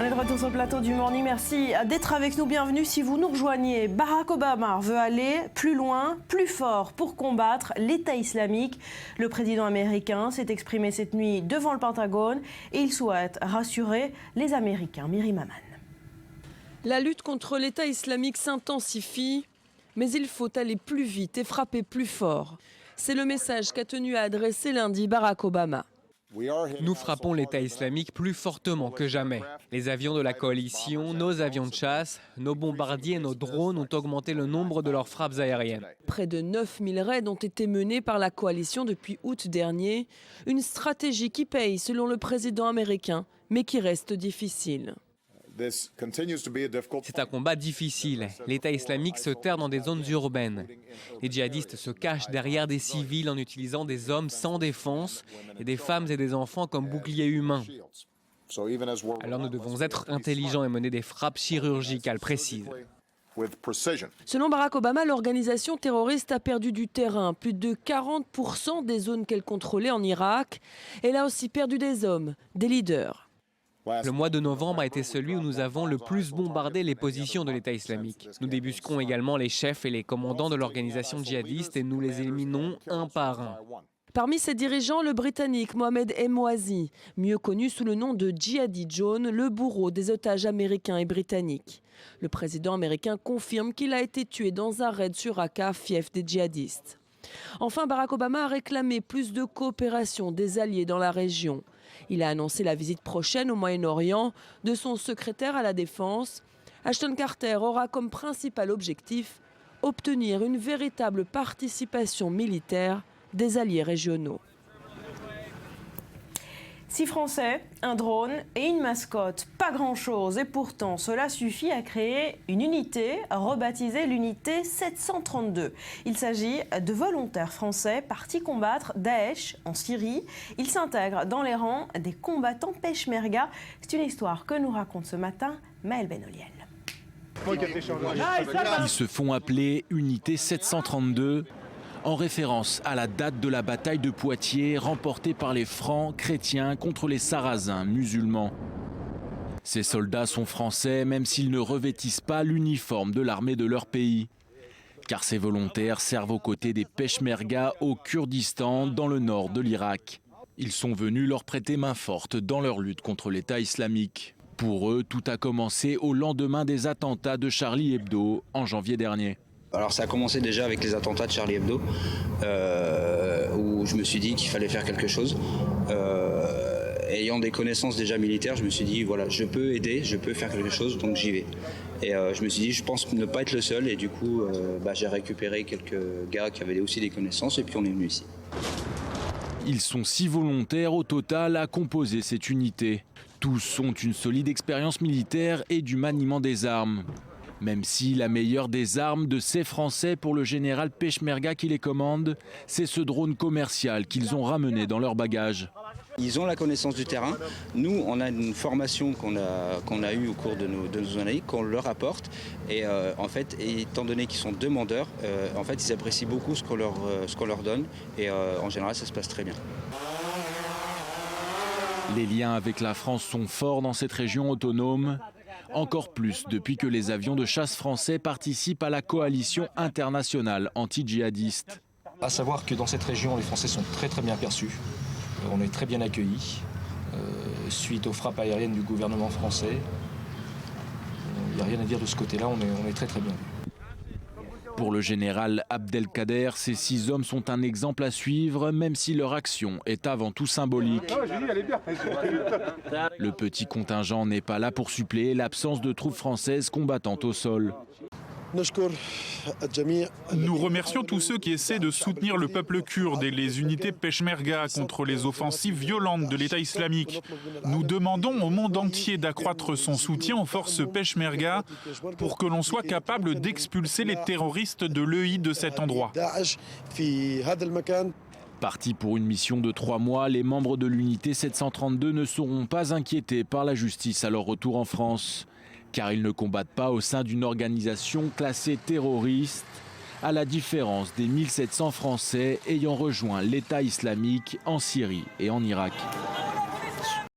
On est de retour sur le plateau du Morning. Merci d'être avec nous. Bienvenue si vous nous rejoignez. Barack Obama veut aller plus loin, plus fort pour combattre l'État islamique. Le président américain s'est exprimé cette nuit devant le Pentagone et il souhaite rassurer les Américains. Myri Maman. La lutte contre l'État islamique s'intensifie, mais il faut aller plus vite et frapper plus fort. C'est le message qu'a tenu à adresser lundi Barack Obama. Nous frappons l'État islamique plus fortement que jamais. Les avions de la coalition, nos avions de chasse, nos bombardiers et nos drones ont augmenté le nombre de leurs frappes aériennes. Près de 9000 raids ont été menés par la coalition depuis août dernier. Une stratégie qui paye selon le président américain, mais qui reste difficile. C'est un combat difficile. L'État islamique se terre dans des zones urbaines. Les djihadistes se cachent derrière des civils en utilisant des hommes sans défense et des femmes et des enfants comme boucliers humains. Alors nous devons être intelligents et mener des frappes chirurgicales précises. Selon Barack Obama, l'organisation terroriste a perdu du terrain. Plus de 40% des zones qu'elle contrôlait en Irak. Elle a aussi perdu des hommes, des leaders. Le mois de novembre a été celui où nous avons le plus bombardé les positions de l'État islamique. Nous débusquons également les chefs et les commandants de l'organisation djihadiste et nous les éliminons un par un. Parmi ses dirigeants, le Britannique Mohamed Emwazi, mieux connu sous le nom de Jihadi John, le bourreau des otages américains et britanniques. Le président américain confirme qu'il a été tué dans un raid sur Raqqa, fief des djihadistes. Enfin, Barack Obama a réclamé plus de coopération des alliés dans la région. Il a annoncé la visite prochaine au Moyen-Orient de son secrétaire à la Défense. Ashton Carter aura comme principal objectif obtenir une véritable participation militaire des alliés régionaux. 6 Français, un drone et une mascotte, pas grand-chose. Et pourtant, cela suffit à créer une unité, rebaptisée l'unité 732. Il s'agit de volontaires français partis combattre Daesh en Syrie. Ils s'intègrent dans les rangs des combattants Peshmerga. C'est une histoire que nous raconte ce matin Maël Benoliel. Ils se font appeler unité 732. En référence à la date de la bataille de Poitiers remportée par les Francs chrétiens contre les Sarrasins musulmans. Ces soldats sont français même s'ils ne revêtissent pas l'uniforme de l'armée de leur pays. Car ces volontaires servent aux côtés des Peshmerga au Kurdistan dans le nord de l'Irak. Ils sont venus leur prêter main forte dans leur lutte contre l'État islamique. Pour eux, tout a commencé au lendemain des attentats de Charlie Hebdo en janvier dernier. Alors ça a commencé déjà avec les attentats de Charlie Hebdo, où je me suis dit qu'il fallait faire quelque chose. Ayant des connaissances déjà militaires, je me suis dit voilà, je peux aider, je peux faire quelque chose, donc j'y vais. Et je me suis dit je pense ne pas être le seul et du coup j'ai récupéré quelques gars qui avaient aussi des connaissances et puis on est venu ici. Ils sont 6 volontaires au total à composer cette unité. Tous ont une solide expérience militaire et du maniement des armes. Même si la meilleure des armes de ces Français pour le général Peshmerga qui les commande, c'est ce drone commercial qu'ils ont ramené dans leur bagage. Ils ont la connaissance du terrain. Nous, on a une formation qu'on a eue au cours de nos années, qu'on leur apporte. Et en fait, étant donné qu'ils sont demandeurs, en fait, ils apprécient beaucoup ce qu'on leur donne. Et en général, ça se passe très bien. Les liens avec la France sont forts dans cette région autonome. Encore plus depuis que les avions de chasse français participent à la coalition internationale anti-djihadiste. À savoir que dans cette région, les Français sont très bien perçus. On est très bien accueillis. Suite aux frappes aériennes du gouvernement français, il n'y a rien à dire de ce côté-là, on est très bien vus. Pour le général Abdelkader, ces 6 hommes sont un exemple à suivre, même si leur action est avant tout symbolique. Le petit contingent n'est pas là pour suppléer l'absence de troupes françaises combattantes au sol. Nous remercions tous ceux qui essaient de soutenir le peuple kurde et les unités Peshmerga contre les offensives violentes de l'État islamique. Nous demandons au monde entier d'accroître son soutien aux forces Peshmerga pour que l'on soit capable d'expulser les terroristes de l'EI de cet endroit. Partis pour une mission de 3 mois, les membres de l'unité 732 ne seront pas inquiétés par la justice à leur retour en France. Car ils ne combattent pas au sein d'une organisation classée terroriste, à la différence des 1700 Français ayant rejoint l'État islamique en Syrie et en Irak.